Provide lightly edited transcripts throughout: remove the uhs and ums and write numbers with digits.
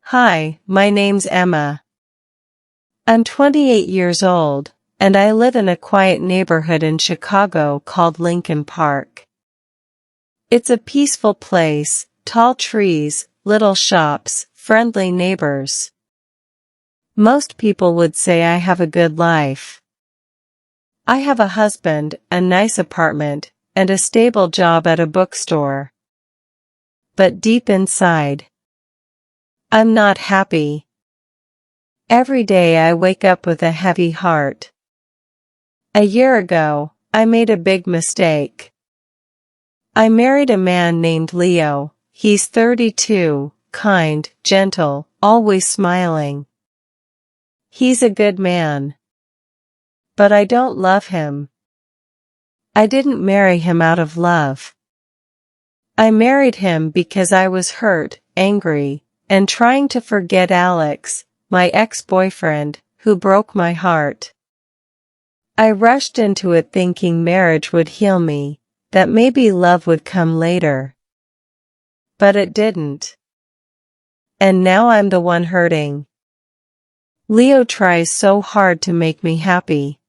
Hi, my name's Emma. I'm 28 years old, and I live in a quiet neighborhood in Chicago called Lincoln Park. It's a peaceful place, tall trees, little shops, friendly neighbors. Most people would say I have a good life. I have a husband, a nice apartment, and a stable job at a bookstore. But deep inside, I'm not happy. Every day I wake up with a heavy heart. A year ago, I made a big mistake. I married a man named Leo. He's 32, kind, gentle, always smiling. He's a good man. But I don't love him. I didn't marry him out of love. I married him because I was hurt, angry, and trying to forget Alex, my ex-boyfriend, who broke my heart. I rushed into it thinking marriage would heal me, that maybe love would come later. But it didn't. And now I'm the one hurting. Leo tries so hard to make me happy.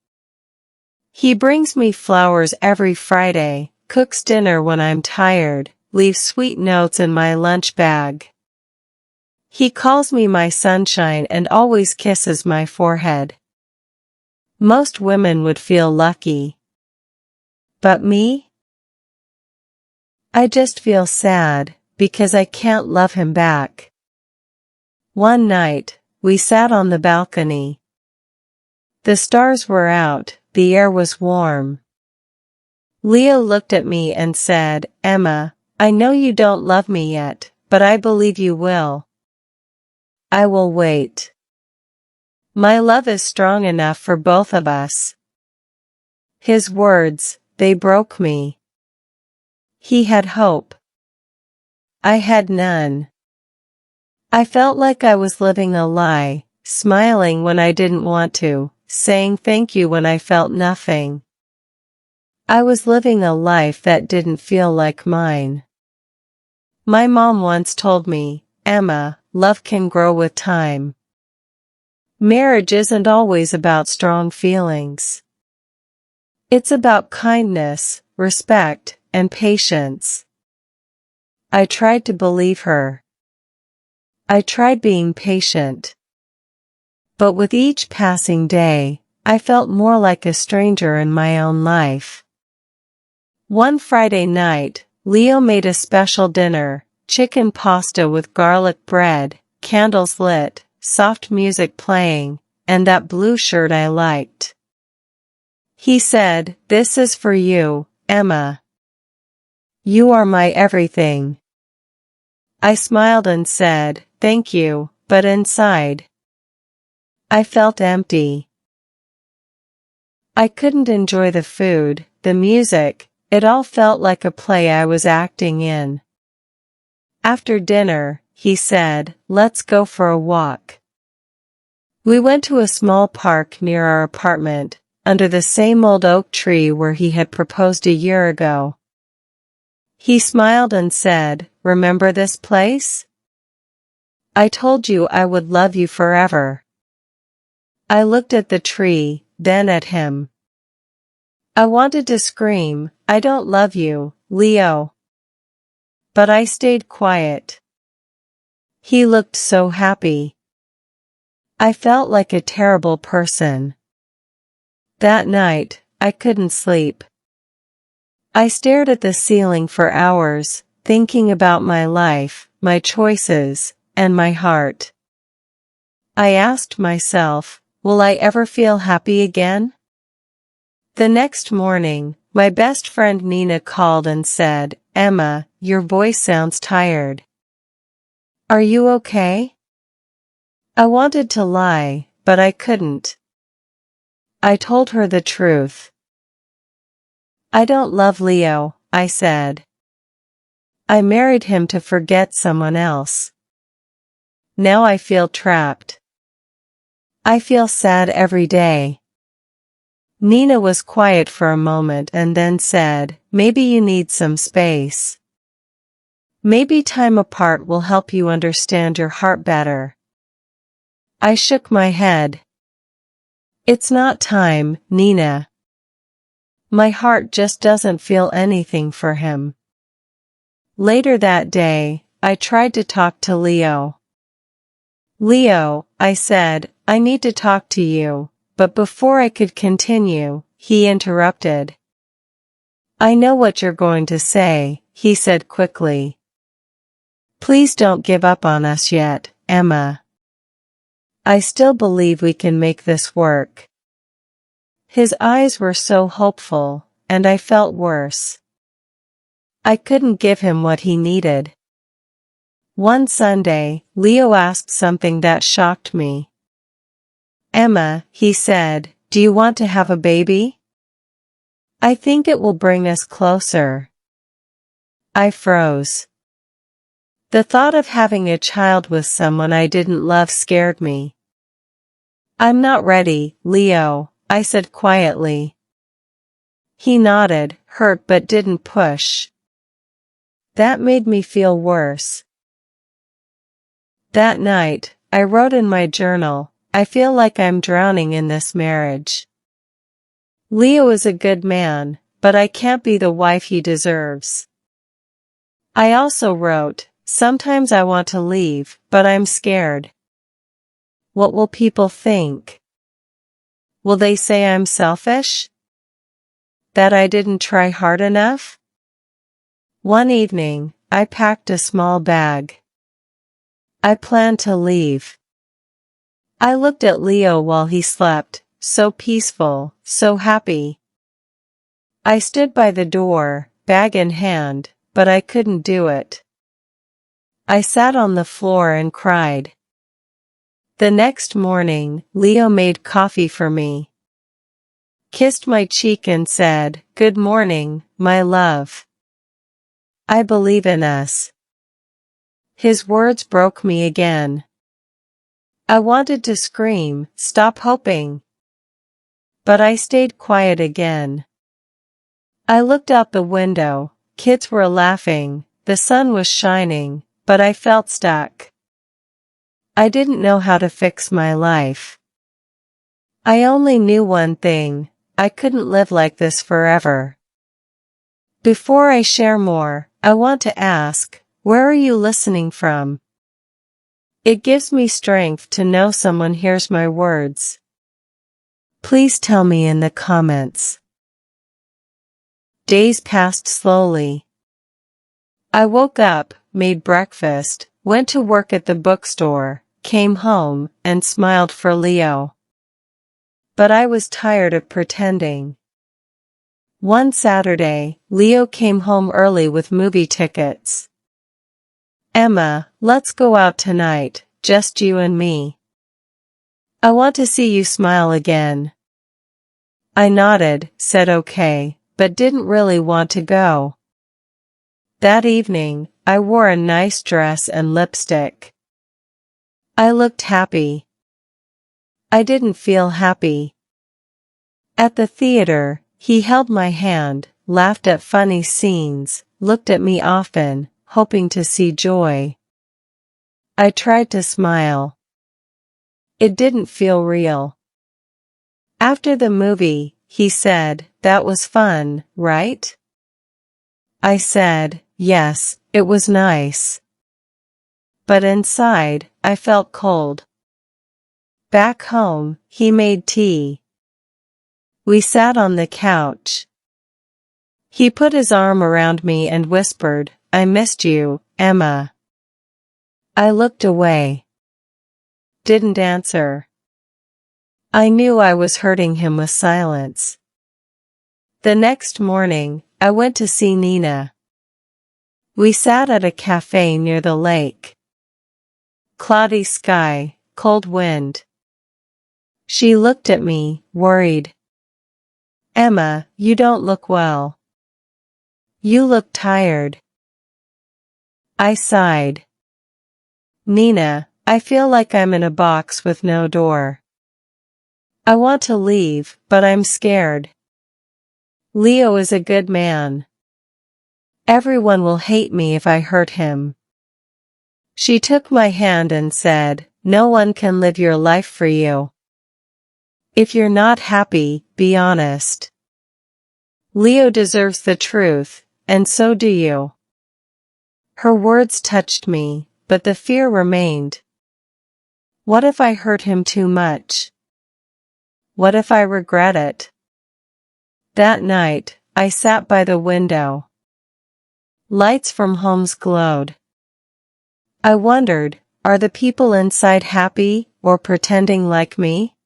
He brings me flowers every Friday, cooks dinner when I'm tired, leaves sweet notes in my lunch bag. He calls me my sunshine and always kisses my forehead. Most women would feel lucky. But me? I just feel sad, because I can't love him back. One night, we sat on the balcony. The stars were out, the air was warm. Leo looked at me and said, "Emma, I know you don't love me yet, but I believe you will. I will wait. My love is strong enough for both of us." His words, they broke me. He had hope. I had none. I felt like I was living a lie, smiling when I didn't want to, saying thank you when I felt nothing. I was living a life that didn't feel like mine. My mom once told me, "Emma, love can grow with time. Marriage isn't always about strong feelings. It's about kindness, respect, and patience." I tried to believe her. I tried being patient. But with each passing day, I felt more like a stranger in my own life. One Friday night, Leo made a special dinner, chicken pasta with garlic bread, candles lit, soft music playing, and that blue shirt I liked. He said, "This is for you, Emma. You are my everything." I smiled and said, "Thank you," but inside, I felt empty. I couldn't enjoy the food, the music, it all felt like a play I was acting in. After dinner, he said, "Let's go for a walk." We went to a small park near our apartment, under the same old oak tree where he had proposed a year ago. He smiled and said, "Remember this place? I told you I would love you forever." I looked at the tree, then at him. I wanted to scream, "I don't love you, Leo." But I stayed quiet. He looked so happy. I felt like a terrible person. That night, I couldn't sleep. I stared at the ceiling for hours, thinking about my life, my choices, and my heart. I asked myself, will I ever feel happy again? The next morning, my best friend Nina called and said, "Emma, your voice sounds tired. Are you okay?" I wanted to lie, but I couldn't. I told her the truth. "I don't love Leo," I said. "I married him to forget someone else. Now I feel trapped. I feel sad every day." Nina was quiet for a moment and then said, "Maybe you need some space. Maybe time apart will help you understand your heart better. I shook my head. It's not time, Nina. My heart just doesn't feel anything for him. Later that day, I tried to talk to Leo. Leo, I said, I need to talk to you, but before I could continue, he interrupted. I know what you're going to say, he said quickly. Please don't give up on us yet, Emma. I still believe we can make this work. His eyes were so hopeful, and I felt worse. I couldn't give him what he needed. One Sunday, Leo asked something that shocked me. Emma, he said, do you want to have a baby? I think it will bring us closer. I froze. The thought of having a child with someone I didn't love scared me. I'm not ready, Leo, I said quietly. He nodded, hurt but didn't push. That made me feel worse. That night, I wrote in my journal, I feel like I'm drowning in this marriage. Leo is a good man, but I can't be the wife he deserves. I also wrote, sometimes I want to leave, but I'm scared. What will people think? Will they say I'm selfish? That I didn't try hard enough? One evening, I packed a small bag. I planned to leave. I looked at Leo while he slept, so peaceful, so happy. I stood by the door, bag in hand, but I couldn't do it. I sat on the floor and cried. The next morning, Leo made coffee for me. Kissed my cheek and said, "Good morning, my love. I believe in us." His words broke me again. I wanted to scream, "Stop hoping." But I stayed quiet again. I looked out the window, kids were laughing, the sun was shining, but I felt stuck. I didn't know how to fix my life. I only knew one thing, I couldn't live like this forever. Before I share more, I want to ask, where are you listening from? It gives me strength to know someone hears my words. Please tell me in the comments. Days passed slowly. I woke up, made breakfast, went to work at the bookstore, came home, and smiled for Leo. But I was tired of pretending. One Saturday, Leo came home early with movie tickets. Emma, let's go out tonight, just you and me. I want to see you smile again. I nodded, said okay, but didn't really want to go. That evening, I wore a nice dress and lipstick. I looked happy. I didn't feel happy. At the theater, he held my hand, laughed at funny scenes, looked at me often, hoping to see joy. I tried to smile. It didn't feel real. After the movie, he said, "That was fun, right?" I said, "Yes, it was nice." But inside, I felt cold. Back home, he made tea. We sat on the couch. He put his arm around me and whispered, "I missed you, Emma." I looked away. Didn't answer. I knew I was hurting him with silence. The next morning, I went to see Nina. We sat at a cafe near the lake. Cloudy sky, cold wind. She looked at me, worried. "Emma, you don't look well. You look tired." I sighed. "Nina, I feel like I'm in a box with no door. I want to leave, but I'm scared. Leo is a good man. Everyone will hate me if I hurt him. She took my hand and said, no one can live your life for you. If you're not happy, be honest. Leo deserves the truth, and so do you. Her words touched me, but the fear remained. What if I hurt him too much? What if I regret it? That night, I sat by the window. Lights from homes glowed. I wondered, are the people inside happy or pretending like me?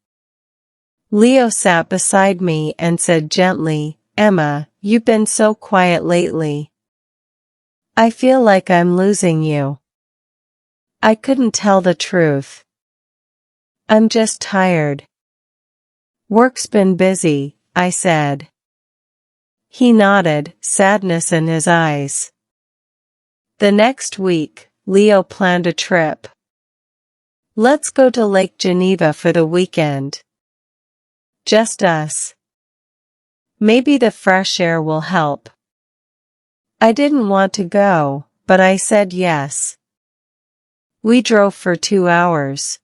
Leo sat beside me and said gently, Emma, you've been so quiet lately. I feel like I'm losing you. I couldn't tell the truth. I'm just tired. Work's been busy, I said. He nodded, sadness in his eyes. The next week, Leo planned a trip. Let's go to Lake Geneva for the weekend. Just us. Maybe the fresh air will help. I didn't want to go, but I said yes. We drove for 2 hours.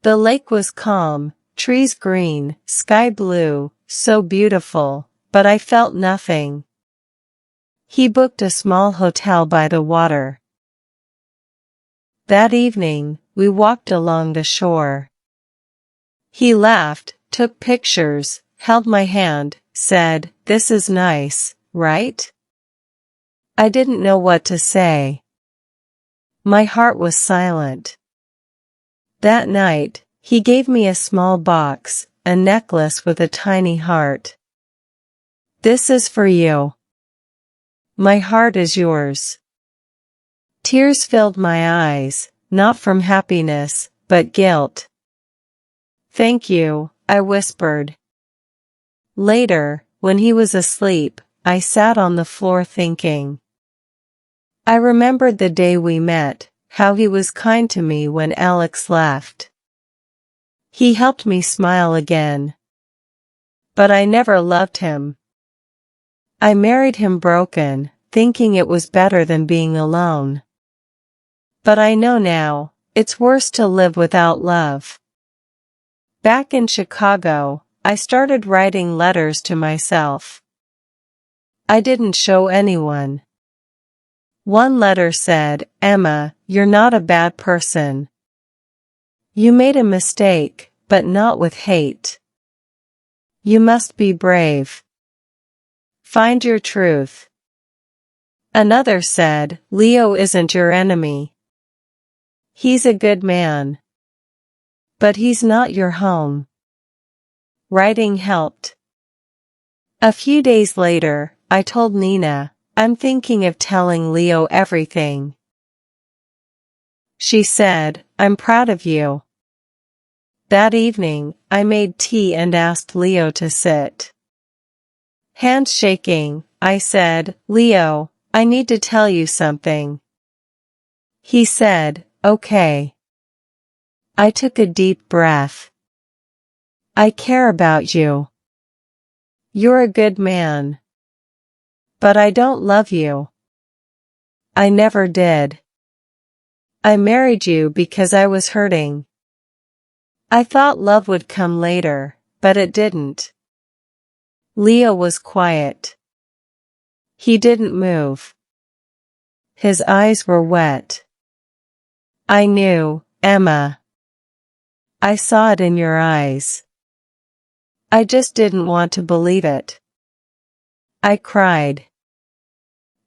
The lake was calm, trees green, sky blue, so beautiful, but I felt nothing. He booked a small hotel by the water. That evening, we walked along the shore. He laughed, took pictures, held my hand, said, this is nice, right? I didn't know what to say. My heart was silent. That night, he gave me a small box, a necklace with a tiny heart. This is for you. My heart is yours. Tears filled my eyes, not from happiness, but guilt. Thank you, I whispered. Later, when he was asleep, I sat on the floor thinking. I remembered the day we met, how he was kind to me when Alex left. He helped me smile again. But I never loved him. I married him broken, thinking it was better than being alone. But I know now, it's worse to live without love. Back in Chicago, I started writing letters to myself. I didn't show anyone. One letter said, Emma, you're not a bad person. You made a mistake, but not with hate. You must be brave. Find your truth. Another said, Leo isn't your enemy. He's a good man. But he's not your home. Writing helped. A few days later, I told Nina, I'm thinking of telling Leo everything. She said, I'm proud of you. That evening, I made tea and asked Leo to sit. Hands shaking, I said, Leo, I need to tell you something. He said, okay. I took a deep breath. I care about you. You're a good man. But I don't love you. I never did. I married you because I was hurting. I thought love would come later, but it didn't. Leo was quiet. He didn't move. His eyes were wet. I knew, Emma. I saw it in your eyes. I just didn't want to believe it. I cried.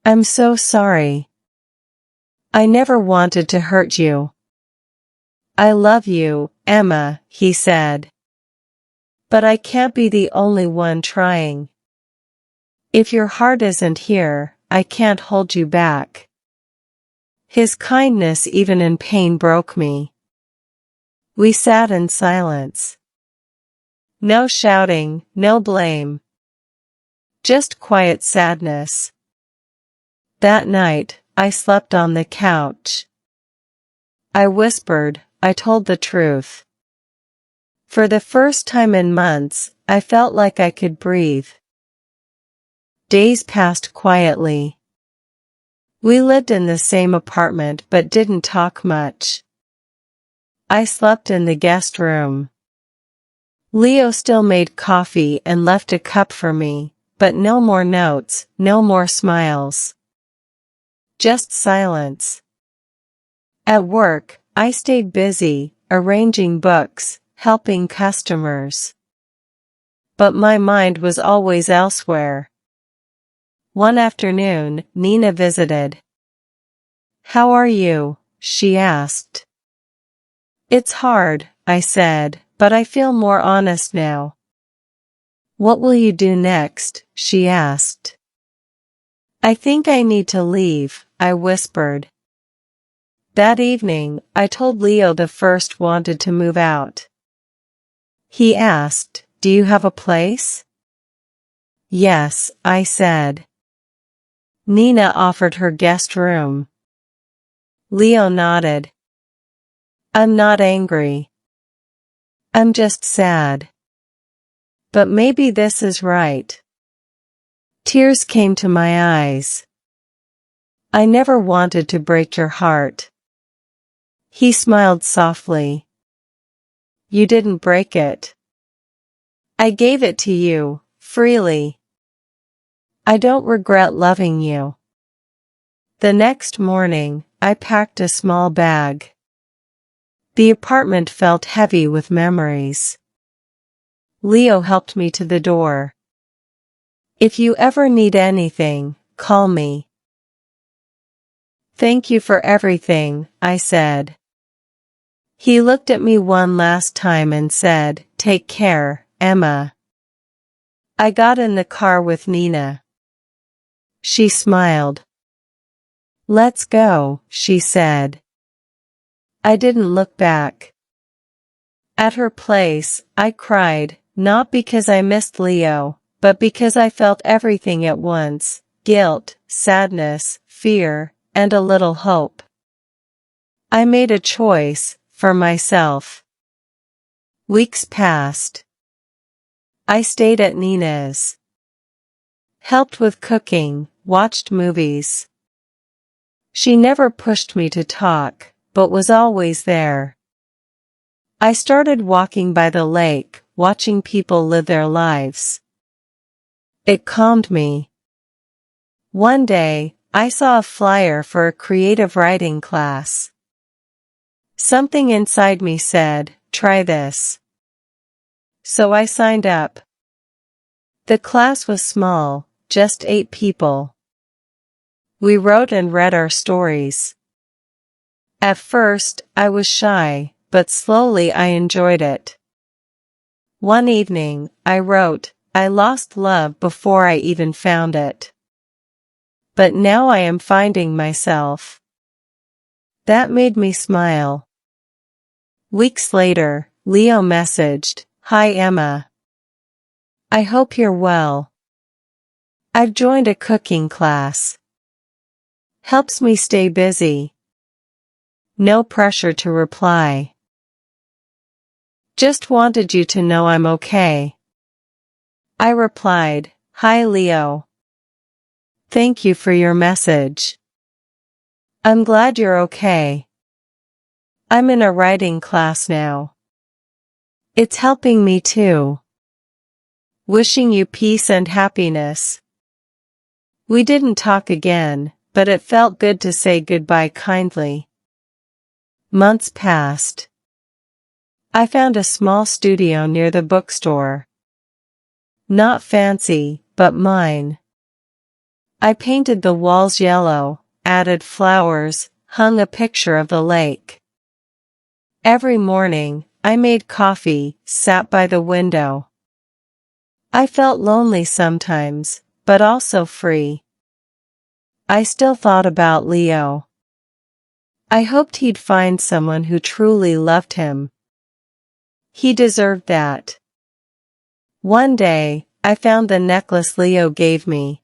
I'm so sorry. I never wanted to hurt you. I love you, Emma, he said. But I can't be the only one trying. If your heart isn't here, I can't hold you back. His kindness even in pain broke me. We sat in silence. No shouting, no blame. Just quiet sadness. That night, I slept on the couch. I whispered, I told the truth. For the first time in months, I felt like I could breathe. Days passed quietly. We lived in the same apartment but didn't talk much. I slept in the guest room. Leo still made coffee and left a cup for me, but no more notes, no more smiles. Just silence. At work, I stayed busy, arranging books, helping customers. But my mind was always elsewhere. One afternoon, Nina visited. "How are you?" she asked. "It's hard," I said, "but I feel more honest now." "What will you do next?" she asked. "I think I need to leave," I whispered. That evening, I told Leo the first wanted to move out. He asked, "Do you have a place?" "Yes," I said. Nina offered her guest room. Leo nodded. "I'm not angry. I'm just sad. But maybe this is right." Tears came to my eyes. "I never wanted to break your heart." He smiled softly. "You didn't break it. I gave it to you, freely. I don't regret loving you." The next morning, I packed a small bag. The apartment felt heavy with memories. Leo helped me to the door. "If you ever need anything, call me." "Thank you for everything," I said. He looked at me one last time and said, "Take care, Emma." I got in the car with Nina. She smiled. "Let's go," she said. I didn't look back. At her place, I cried, not because I missed Leo, but because I felt everything at once: guilt, sadness, fear, and a little hope. I made a choice, for myself. Weeks passed. I stayed at Nina's. Helped with cooking, watched movies. She never pushed me to talk, but was always there. I started walking by the lake, watching people live their lives. It calmed me. One day, I saw a flyer for a creative writing class. Something inside me said, "Try this." So I signed up. The class was small, just 8 people. We wrote and read our stories. At first, I was shy, but slowly I enjoyed it. One evening, I wrote, "I lost love before I even found it. But now I am finding myself." That made me smile. Weeks later, Leo messaged, "Hi Emma. I hope you're well. I've joined a cooking class. Helps me stay busy." No pressure to reply. "Just wanted you to know I'm okay." I replied, "Hi Leo. Thank you for your message. I'm glad you're okay. I'm in a writing class now. It's helping me too. Wishing you peace and happiness." We didn't talk again, but it felt good to say goodbye kindly. Months passed. I found a small studio near the bookstore. Not fancy, but mine. I painted the walls yellow, added flowers, hung a picture of the lake. Every morning, I made coffee, sat by the window. I felt lonely sometimes, but also free. I still thought about Leo. I hoped he'd find someone who truly loved him. He deserved that. One day, I found the necklace Leo gave me.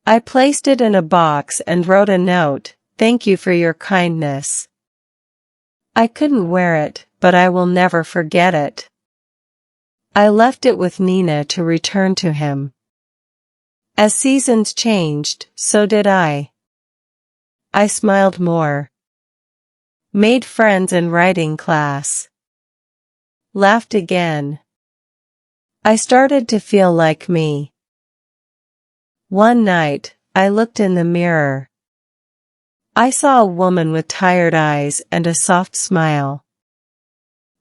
I placed it in a box and wrote a note, "Thank you for your kindness." I couldn't wear it, but I will never forget it. I left it with Nina to return to him. As seasons changed, so did I. I smiled more. Made friends in writing class. Laughed again. I started to feel like me. One night, I looked in the mirror. I saw a woman with tired eyes and a soft smile.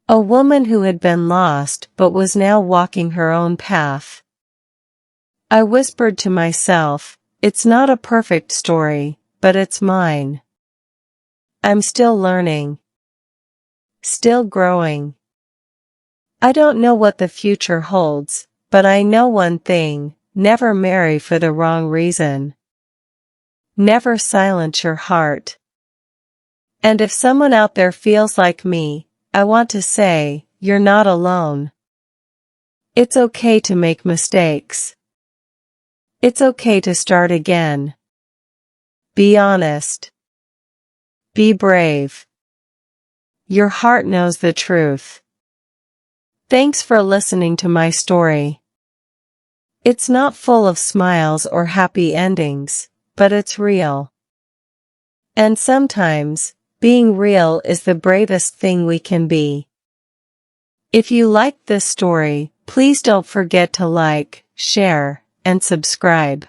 A woman who had been lost but was now walking her own path. I whispered to myself, it's not a perfect story, but it's mine. I'm still learning. Still growing. I don't know what the future holds, but I know one thing, never marry for the wrong reason. Never silence your heart. And if someone out there feels like me, I want to say, you're not alone. It's okay to make mistakes. It's okay to start again. Be honest. Be brave. Your heart knows the truth. Thanks for listening to my story. It's not full of smiles or happy endings, but it's real. And sometimes, being real is the bravest thing we can be. If you liked this story, please don't forget to like, share, and subscribe.